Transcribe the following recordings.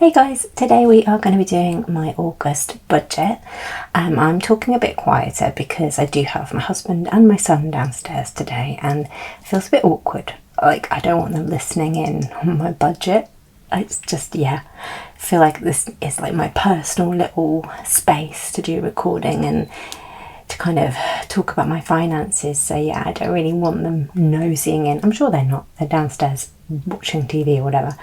Hey guys, today we are going to be doing my August budget. I'm talking a bit quieter because I do have my husband and my son downstairs today and it feels a bit awkward. Like, I don't want them listening in on my budget. It's just, I feel like this is like my personal little space to do recording and to kind of talk about my finances. So I don't really want them nosing in. I'm sure they're not. They're downstairs watching TV or whatever.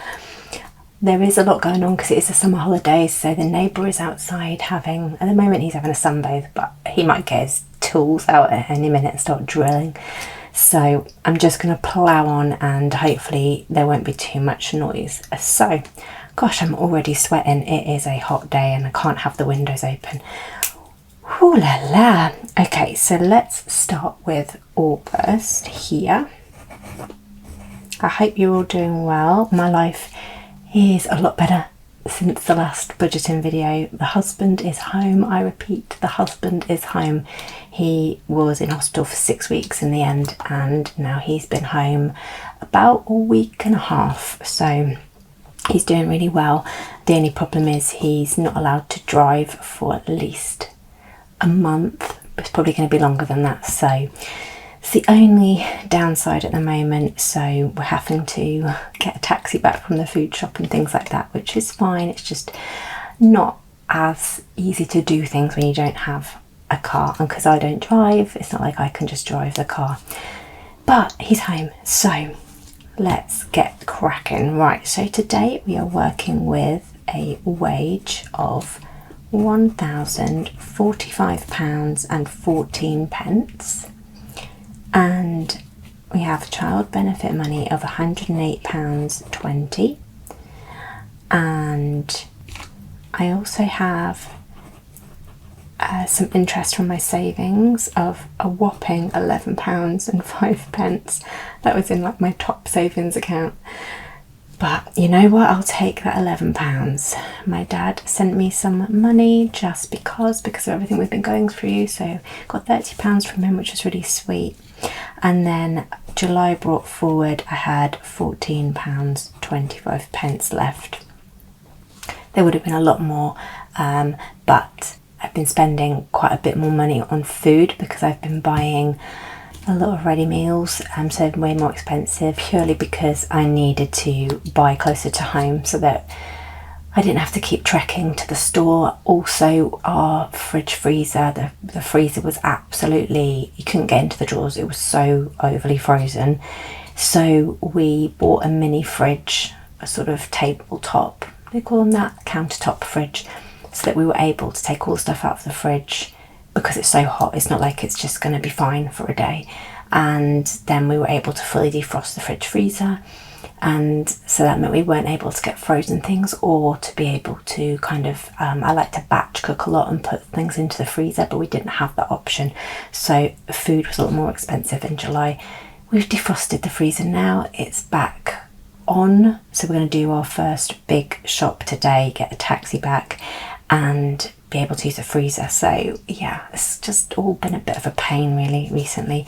There is a lot going on because it is the summer holidays, so the neighbour is outside at the moment he's having a sunbathe, but he might get his tools out at any minute and start drilling. So I'm just going to plough on and hopefully there won't be too much noise. So, gosh, I'm already sweating. It is a hot day and I can't have the windows open. Ooh la la. Okay, so let's start with August here. I hope you're all doing well. My life is a lot better since the last budgeting video. The husband is home. I repeat, the husband is home. He was in hospital for 6 weeks in the end, and now he's been home about a week and a half. So he's doing really well. The only problem is he's not allowed to drive for at least a month. It's probably going to be longer than that. So it's the only downside at the moment, so we're having to get a taxi back from the food shop and things like that, which is fine. It's just not as easy to do things when you don't have a car, and because I don't drive, it's not like I can just drive the car. But he's home, so let's get cracking. Right, so today we are working with a wage of £1,045.14. And we have child benefit money of £108.20, and I also have some interest from my savings of a whopping £11.05. That was in like my top savings account. But you know what, I'll take that £11. My dad sent me some money just because of everything we've been going through, so got £30 from him, which was really sweet. And then July brought forward, I had £14.25 left. There would have been a lot more, but I've been spending quite a bit more money on food because I've been buying a lot of ready meals, so way more expensive, purely because I needed to buy closer to home so that I didn't have to keep trekking to the store. Also, our fridge freezer, the freezer was absolutely, you couldn't get into the drawers, it was so overly frozen. So we bought a mini fridge, a sort of tabletop, they call them that, countertop fridge, so that we were able to take all the stuff out of the fridge because it's so hot. It's not like it's just going to be fine for a day. And then we were able to fully defrost the fridge freezer, and so that meant we weren't able to get frozen things or to be able to kind of I like to batch cook a lot and put things into the freezer, but we didn't have that option, so food was a lot more expensive in July. We've defrosted the freezer now, it's back on, so we're going to do our first big shop today, get a taxi back and be able to use the freezer. So it's just all been a bit of a pain really recently.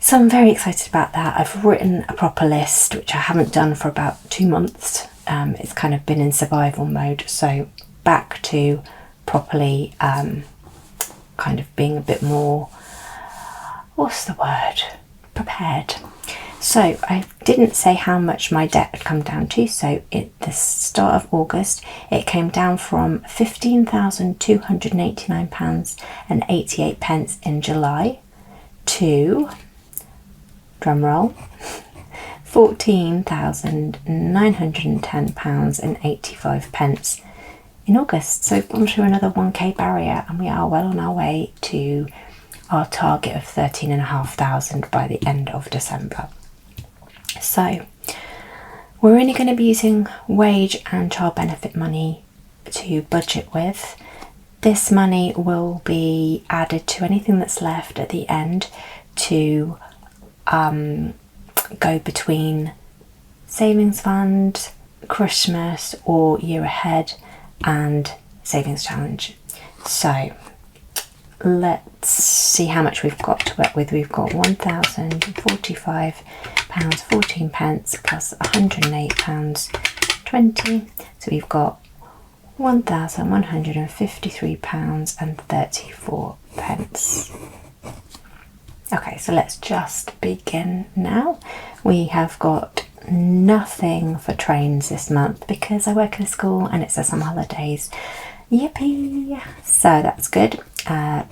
So I'm very excited about that. I've written a proper list, which I haven't done for about 2 months. It's kind of been in survival mode. So back to properly kind of being a bit more, prepared. So I didn't say how much my debt had come down to. So at the start of August, it came down from £15,289.88 in July to, drumroll, £14,910.85 in August. So we've gone through another 1k barrier and we are well on our way to our target of 13,500 by the end of December. So we're only going to be using wage and child benefit money to budget with. This money will be added to anything that's left at the end to go between savings fund, Christmas or year ahead and savings challenge. So let's see how much we've got to work with. We've got £1,045.14 plus £108 20. So we've got £1,153.34. Okay, so let's just begin now. We have got nothing for trains this month because I work in a school and it's the summer holidays. Yippee! So that's good.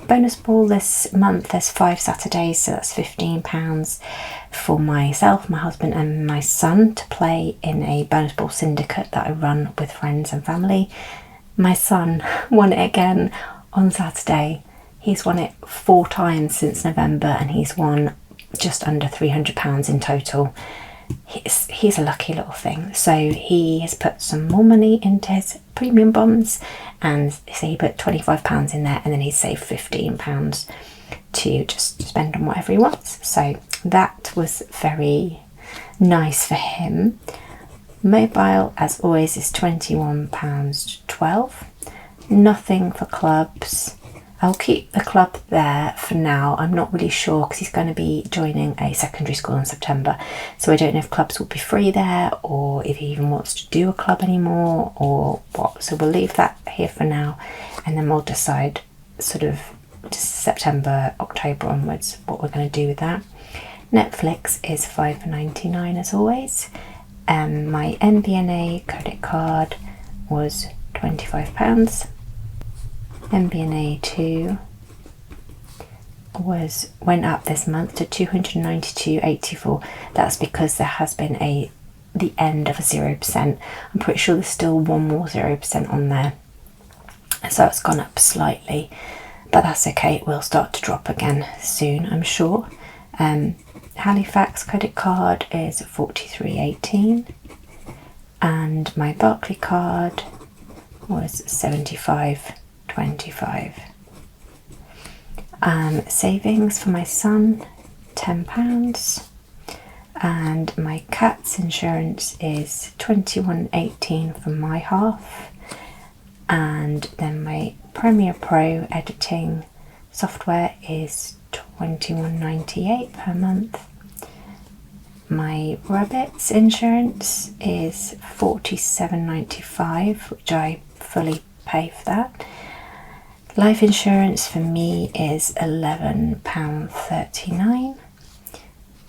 Bonus ball this month, there's 5 Saturdays, so that's £15 for myself, my husband and my son to play in a bonus ball syndicate that I run with friends and family. My son won it again on Saturday. He's won it 4 times since November and he's won just under £300 in total. He's a lucky little thing. So he has put some more money into his premium bonds, and so he put £25 in there, and then he's saved £15 to just spend on whatever he wants. So that was very nice for him. Mobile, as always, is £21.12. Nothing for clubs. I'll keep the club there for now. I'm not really sure because he's going to be joining a secondary school in September. So I don't know if clubs will be free there or if he even wants to do a club anymore or what. So we'll leave that here for now and then we'll decide sort of September, October onwards what we're going to do with that. Netflix is $5.99 as always. My NBNA credit card was £25. MBNA 2 went up this month to $292.84. That's because there has been the end of a 0%. I'm pretty sure there's still one more 0% on there, so it's gone up slightly, but that's okay. It will start to drop again soon, I'm sure. Halifax credit card is $43.18 and my Barclay card was $75.25. Savings for my son, £10, and my cat's insurance is £21.18 for my half, and then my Premiere Pro editing software is £21.98 per month. My rabbit's insurance is £47.95, which I fully pay for that. Life insurance for me is £11.39,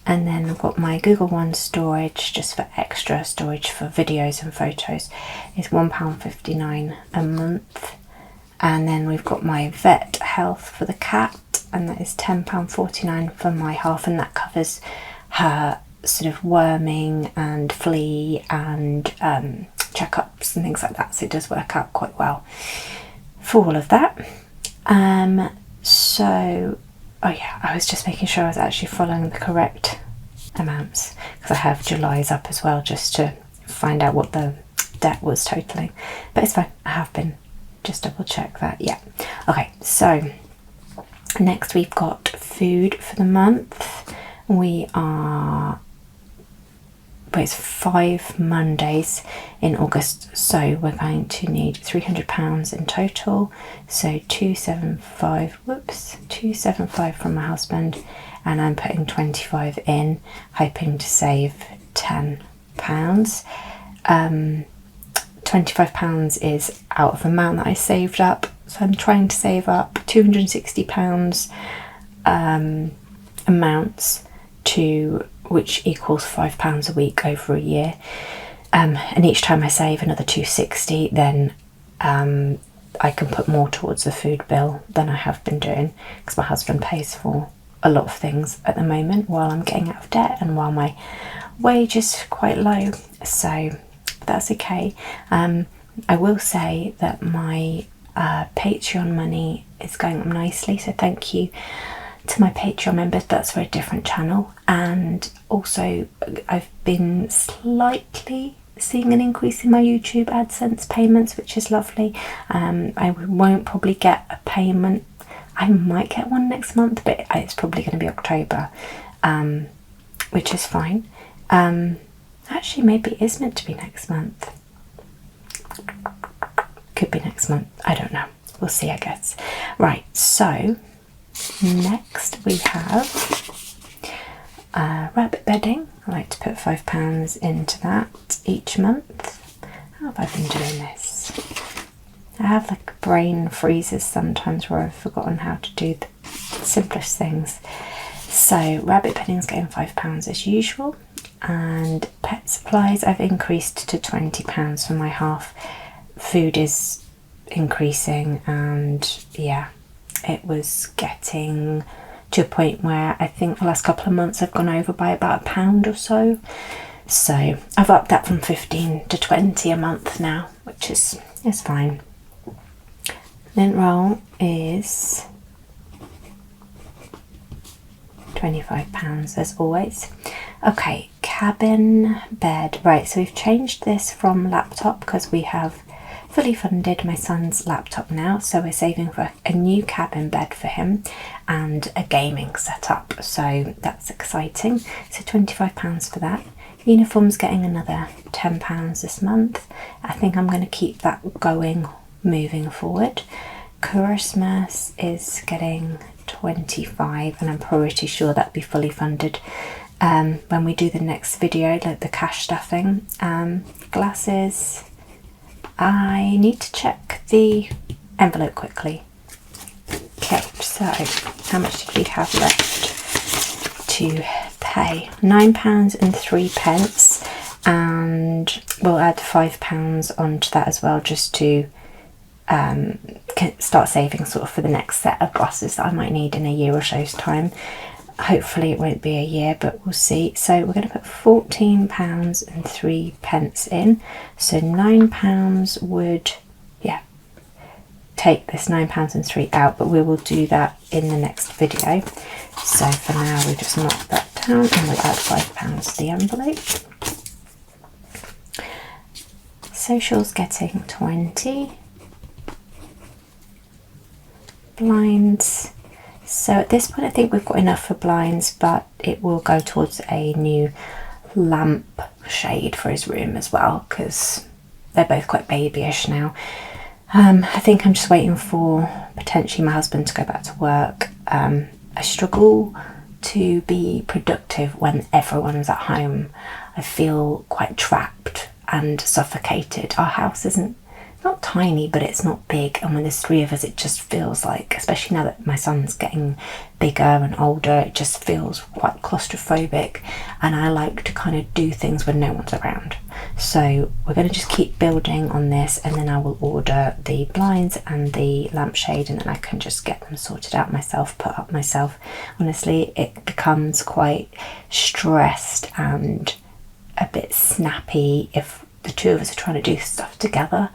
and then I've got my Google One storage just for extra storage for videos and photos is £1.59 a month, and then we've got my vet health for the cat and that is £10.49 for my half, and that covers her sort of worming and flea and checkups and things like that, so it does work out quite well for all of that. So oh yeah, I was just making sure I was actually following the correct amounts because I have July's up as well just to find out what the debt was totaling, but it's fine, I have been just double check that. Yeah, okay, so next we've got food for the month. It's 5 Mondays in August, so we're going to need £300 in total, so 275 from my husband, and I'm putting 25 in, hoping to save £10. £25 is out of the amount that I saved up, so I'm trying to save up £260 amounts to which equals £5 a week over a year, and each time I save another £260, then I can put more towards the food bill than I have been doing, because my husband pays for a lot of things at the moment while I'm getting out of debt and while my wage is quite low, so that's okay. I will say that my Patreon money is going up nicely, so thank you to my Patreon members. That's for a different channel, and also I've been slightly seeing an increase in my YouTube AdSense payments, which is lovely. I won't probably get a payment. I might get one next month, but it's probably going to be October, which is fine. Actually, maybe it is meant to be next month. Could be next month, I don't know, we'll see, I guess. Right, so next we have rabbit bedding. I like to put £5 into that each month. How have I been doing this? I have like brain freezes sometimes where I've forgotten how to do the simplest things. So rabbit pudding's getting £5 as usual, and pet supplies I've increased to £20 for my half. Food is increasing, and yeah, it was getting to a point where I think the last couple of months I've gone over by about £1 or so. So I've upped that from 15 to 20 a month now, which is fine. Lint roll is £25 as always. Okay, cabin bed. Right, so we've changed this from laptop because we have fully funded my son's laptop now, so we're saving for a new cabin bed for him and a gaming setup, so that's exciting. So £25 for that. Uniform's getting another £10 this month. I think I'm going to keep that going moving forward. Christmas is getting 25, and I'm pretty sure that'll be fully funded when we do the next video, like the cash stuffing. Glasses, I need to check the envelope quickly. Okay, so how much did we have left to pay? £9.03, and we'll add £5 onto that as well, just to start saving sort of for the next set of glasses that I might need in a year or so's time. Hopefully it won't be a year, but we'll see. So we're going to put £14.03 in. So £9 would, yeah, take this £9.03 out, but we will do that in the next video. So for now we just knock that down and we'll add £5 to the envelope. Social's getting 20. Blinds. So at this point I think we've got enough for blinds, but it will go towards a new lamp shade for his room as well, because they're both quite babyish now. I think I'm just waiting for potentially my husband to go back to work. I struggle to be productive when everyone's at home. I feel quite trapped and suffocated. Our house isn't not tiny, but it's not big, and when there's three of us it just feels like, especially now that my son's getting bigger and older, it just feels quite claustrophobic, and I like to kind of do things when no one's around. So we're going to just keep building on this, and then I will order the blinds and the lampshade, and then I can just get them sorted out myself, put up myself. Honestly, it becomes quite stressed and a bit snappy if the two of us are trying to do stuff together.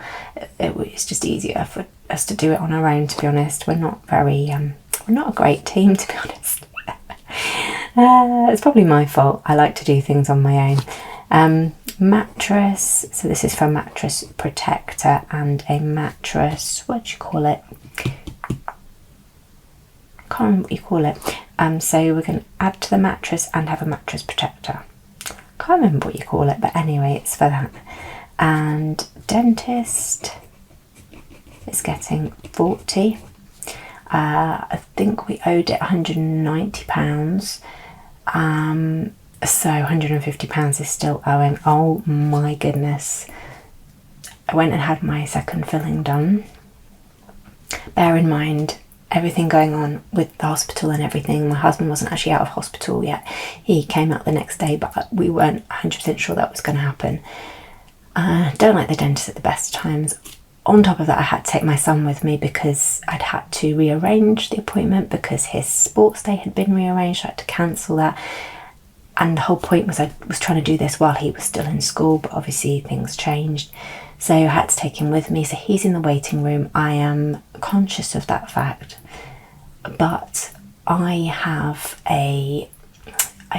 It's just easier for us to do it on our own, to be honest. We're not a great team, to be honest. It's probably my fault. I like to do things on my own. Mattress, so this is for mattress protector and a mattress, what do you call it? Can't remember what you call it. So we're going to add to the mattress and have a mattress protector. Can't remember what you call it, but anyway, it's for that. And dentist is getting 40. I think we owed it £190. So £150 is still owing. Oh my goodness. I went and had my second filling done. Bear in mind, everything going on with the hospital and everything, my husband wasn't actually out of hospital yet. He came out the next day, but we weren't 100% sure that was going to happen. Don't like the dentist at the best times. On top of that, I had to take my son with me because I'd had to rearrange the appointment because his sports day had been rearranged. I had to cancel that. And the whole point was I was trying to do this while he was still in school, but obviously things changed. So I had to take him with me. So he's in the waiting room. I am conscious of that fact. But I have I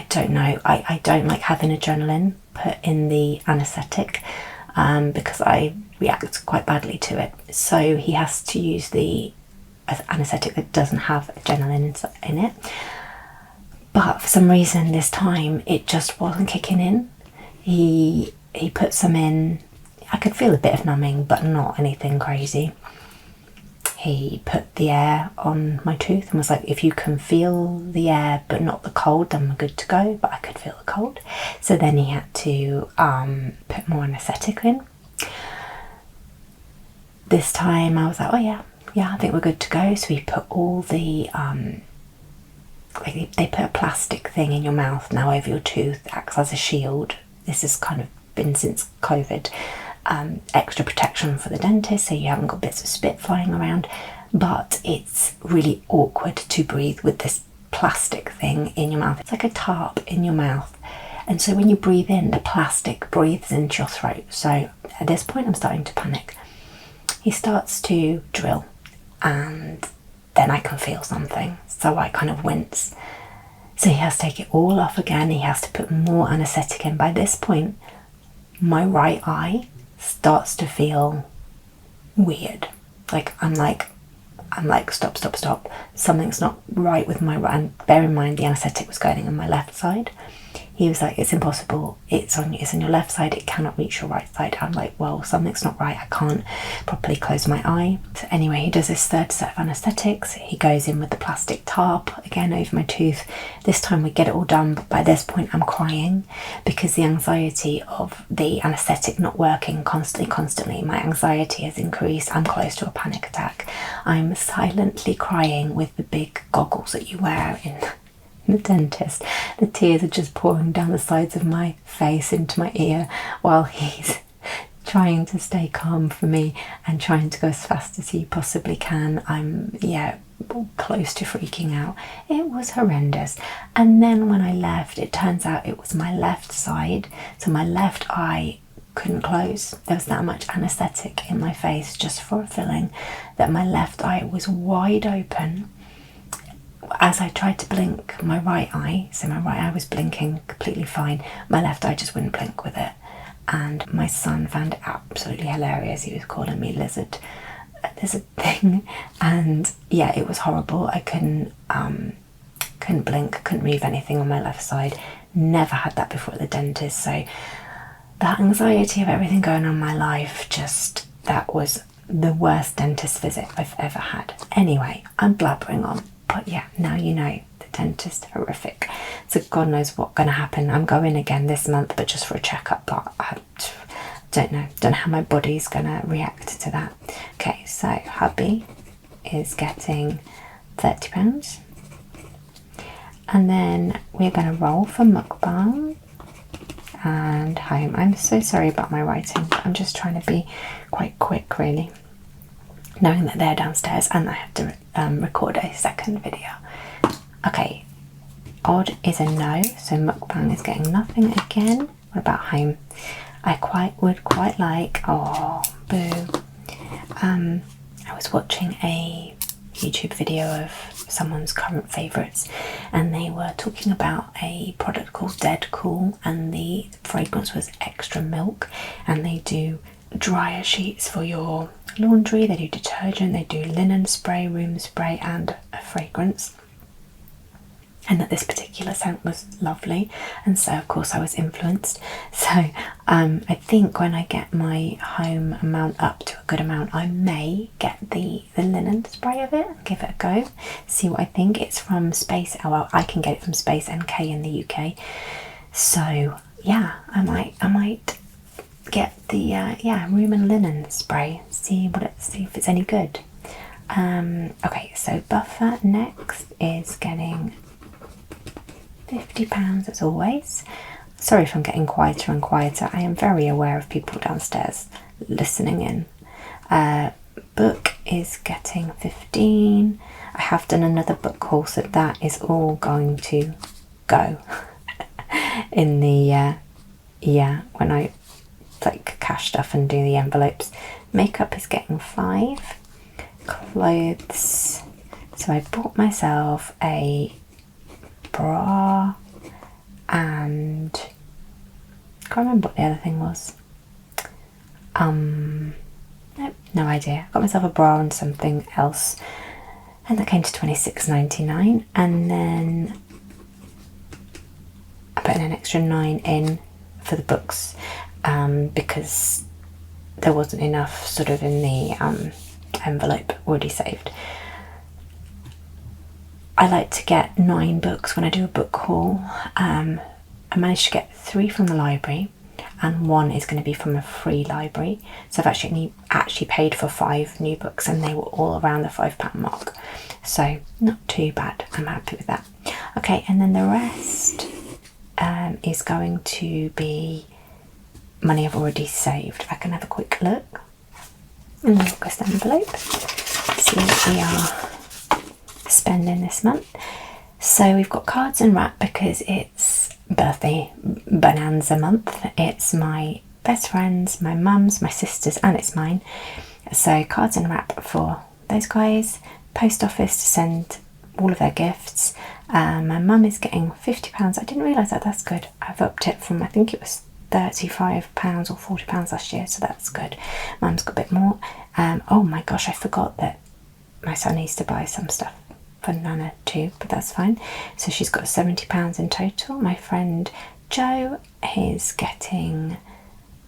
don't know, I don't like having adrenaline put in the anaesthetic because I react quite badly to it. So he has to use the anaesthetic that doesn't have adrenaline in it. But for some reason this time it just wasn't kicking in. He put some in. I could feel a bit of numbing, but not anything crazy. He put the air on my tooth and was like, if you can feel the air but not the cold, then we're good to go. But I could feel the cold. So then he had to put more anaesthetic in. this time I was like, oh yeah, I think we're good to go. So we put all the they put a plastic thing in your mouth now over your tooth, acts as a shield. This has kind of been since COVID. Extra protection for the dentist, so you haven't got bits of spit flying around, but it's really awkward to breathe with this plastic thing in your mouth. It's like a tarp in your mouth, and so when you breathe in, the plastic breathes into your throat. So at this point I'm starting to panic. He starts to drill, and then I can feel something, so I kind of wince. So he has to take it all off again. He has to put more anaesthetic in. By this point, my right eye starts to feel weird. I'm like, stop. Something's not right with my right. And bear in mind, the anaesthetic was going on my left side. He was like, it's impossible. It's on your left side. It cannot reach your right side. I'm like, well, something's not right. I can't properly close my eye. So anyway, he does this third set of anaesthetics. He goes in with the plastic tarp again over my tooth. This time we get it all done, but by this point I'm crying because the anxiety of the anaesthetic not working constantly. My anxiety has increased. I'm close to a panic attack. I'm silently crying with the big goggles that you wear in the dentist. The tears are just pouring down the sides of my face into my ear while he's trying to stay calm for me and trying to go as fast as he possibly can. I'm close to freaking out. It was horrendous. And then when I left, it turns out it was my left side, so my left eye couldn't close. There was that much anaesthetic in my face just for a filling that my left eye was wide open. As I tried to blink my right eye, so my right eye was blinking completely fine, my left eye just wouldn't blink with it. And my son found it absolutely hilarious. He was calling me lizard thing, and yeah, it was horrible. I couldn't blink, couldn't move anything on my left side. Never had that before at the dentist. So that anxiety of everything going on in my life, that was the worst dentist visit I've ever had. Anyway, I'm blabbering on. But yeah, now you know, the dentist, horrific. So God knows what's going to happen. I'm going again this month, but just for a checkup. But I don't know how my body's going to react to that. Okay, so hubby is getting £30. And then we're going to roll for mukbang and home. I'm so sorry about my writing. I'm just trying to be quite quick, really, knowing that they're downstairs and I have to record a second video. Okay, odd is a no, so mukbang is getting nothing again. What about home? I would quite like, oh boo. I was watching a YouTube video of someone's current favourites, and they were talking about a product called Dead Cool, and the fragrance was Extra Milk, and they do dryer sheets for your laundry, they do detergent, they do linen spray, room spray, and a fragrance. And that this particular scent was lovely, and so of course I was influenced. So I think when I get my home amount up to a good amount, I may get the linen spray of it and give it a go, see what I think. It's from Space, well, I can get it from Space NK in the UK. So yeah, I might get the room and linen spray, see if it's any good. Okay, so Buffer next is getting £50 as always. Sorry if I'm getting quieter and quieter. I am very aware of people downstairs listening in. Book is getting 15. I have done another book haul, so that is all going to go in the when I like cash stuff and do the envelopes. Makeup is getting 5. Clothes, so I bought myself a bra and I can't remember what the other thing was. Nope, no idea. I got myself a bra and something else, and that came to £26.99, and then I put in an extra 9 in for the books because there wasn't enough sort of in the envelope already saved. I like to get 9 books when I do a book haul. I managed to get 3 from the library, and 1 is going to be from a free library. So I've actually paid for 5 new books, and they were all around the £5 mark. So not too bad. I'm happy with that. Okay, and then the rest is going to be money I've already saved. If I can have a quick look in the August envelope, see what we are spending this month. So we've got cards and wrap because it's birthday bonanza month. It's my best friend's, my mum's, my sister's, and it's mine. So cards and wrap for those guys. Post office to send all of their gifts. My mum is getting £50. I didn't realise that. That's good. I've upped it from, I think it was £35 or £40 last year, so that's good. Mum's got a bit more. Oh my gosh, I forgot that my son needs to buy some stuff for Nana too, but that's fine. So she's got £70 in total. My friend Jo is getting,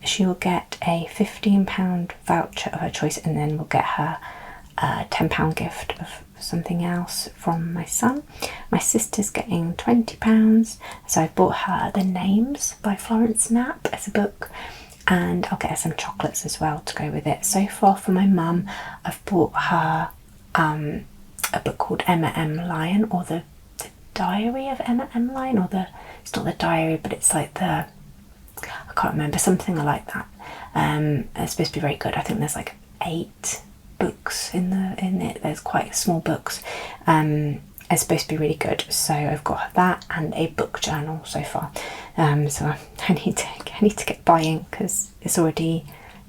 she will get a £15 voucher of her choice, and then we'll get her a £10 gift of something else from my son. My sister's getting £20, so I bought her The Names by Florence Knapp as a book, and I'll get her some chocolates as well to go with it. So far for my mum, I've bought her a book called Emma M. Lyon, or the Diary of Emma M. Lyon, or it's not the diary, but it's like I can't remember, something like that. It's supposed to be very good. I think there's like 8 books in it. There's quite small books. It's supposed to be really good. So I've got that and a book journal so far. So I need to get buying because it's already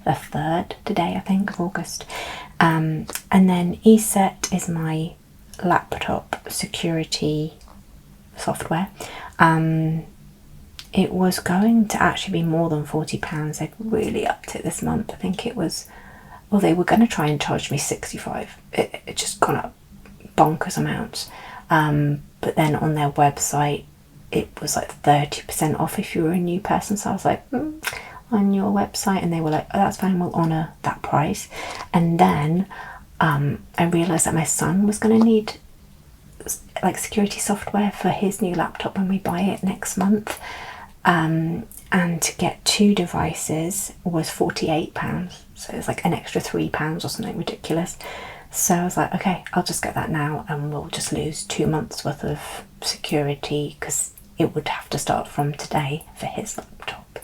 the 3rd today, I think, of August. And then ESET is my laptop security software. It was going to actually be more than £40. They've really upped it this month. I think it was, well, they were going to try and charge me £65. It just gone up bonkers amounts. But then on their website, it was like 30% off if you were a new person. So I was like, on your website, and they were like, oh, that's fine, we'll honour that price. And then I realised that my son was going to need like security software for his new laptop when we buy it next month, and to get 2 devices was £48, so it's like an extra £3 or something ridiculous. So I was like, okay, I'll just get that now, and we'll just lose 2 months worth of security because it would have to start from today for his laptop.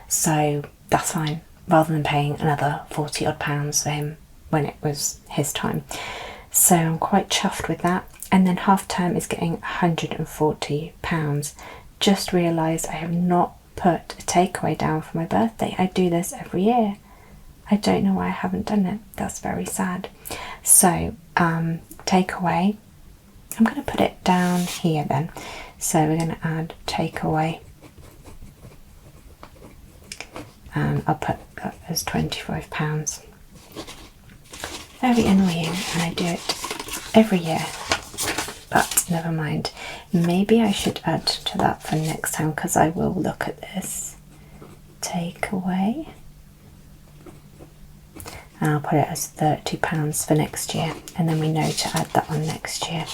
So that's fine, rather than paying another £40 odd for him when it was his time. So I'm quite chuffed with that. And then half term is getting £140. Just realised I have not put a takeaway down for my birthday. I do this every year. I don't know why I haven't done it. That's very sad. So takeaway, I'm going to put it down here then. So we're going to add takeaway. And I'll put that as £25. Very annoying, and I do it every year, but never mind. Maybe I should add to that for next time, because I will look at this. Takeaway, and I'll put it as £30 for next year, and then we know to add that on next year.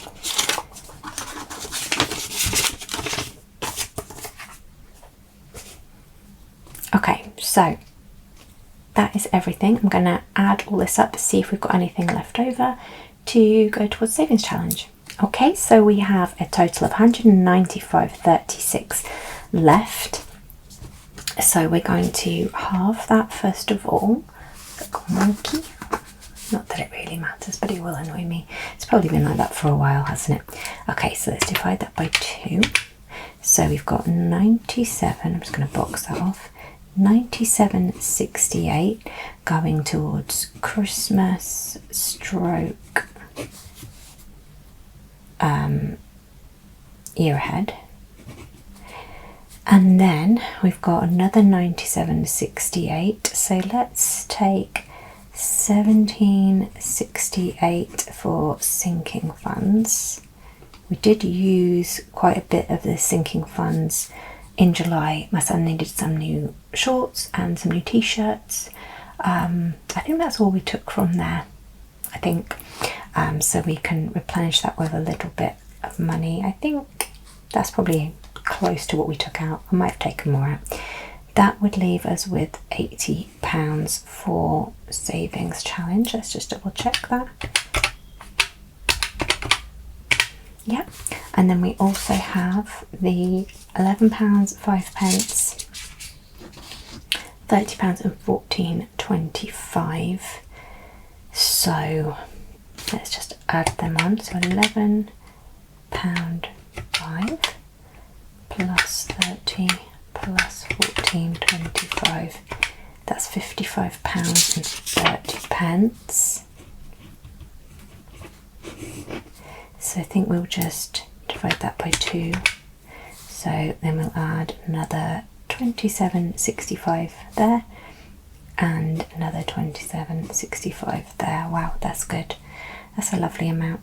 Okay, so that is everything. I'm going to add all this up, see if we've got anything left over to go towards savings challenge. Okay, so we have a total of 195.36 left. So we're going to halve that first of all. Monkey. Not that it really matters, but it will annoy me. It's probably been like that for a while, hasn't it? Okay, so let's divide that by 2. So we've got 97. I'm just going to box that off. 97.68 going towards Christmas stroke year ahead, and then we've got another 97.68, so let's take 17.68 for sinking funds. We did use quite a bit of the sinking funds in July. My son needed some new shorts and some new t-shirts. I think that's all we took from there, I think. So we can replenish that with a little bit of money. I think that's probably close to what we took out. I might have taken more out. that would leave us with £80 for savings challenge. Let's just double check that. Yeah, and then we also have the £11 5 pence, £30 and 14.25. So let's just add them on. So £11 5 plus 30 plus 14.25. That's £55 and 30 pence. So I think we'll just divide that by 2. So then we'll add another 27.65 there and another 27.65 there. Wow, that's good. That's a lovely amount.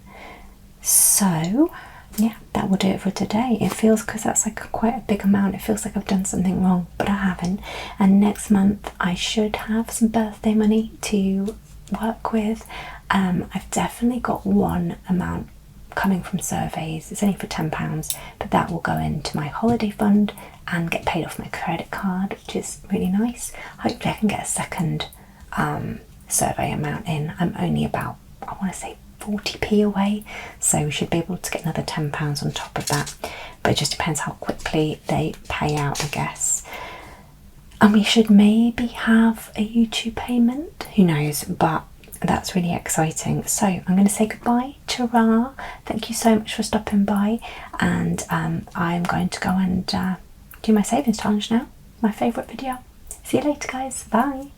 So yeah, that will do it for today. It feels, because that's like quite a big amount, it feels like I've done something wrong, but I haven't. And next month I should have some birthday money to work with. I've definitely got one amount coming from surveys. It's only for £10, but that will go into my holiday fund and get paid off my credit card, which is really nice. Hopefully I can get a second survey amount in. I'm only about, I want to say 40p away, so we should be able to get another £10 on top of that, but it just depends how quickly they pay out, I guess. And we should maybe have a YouTube payment, who knows, but that's really exciting. So I'm going to say goodbye. Ta-ra! Thank you so much for stopping by, and I'm going to go and do my savings challenge now, my favourite video. See you later guys, bye!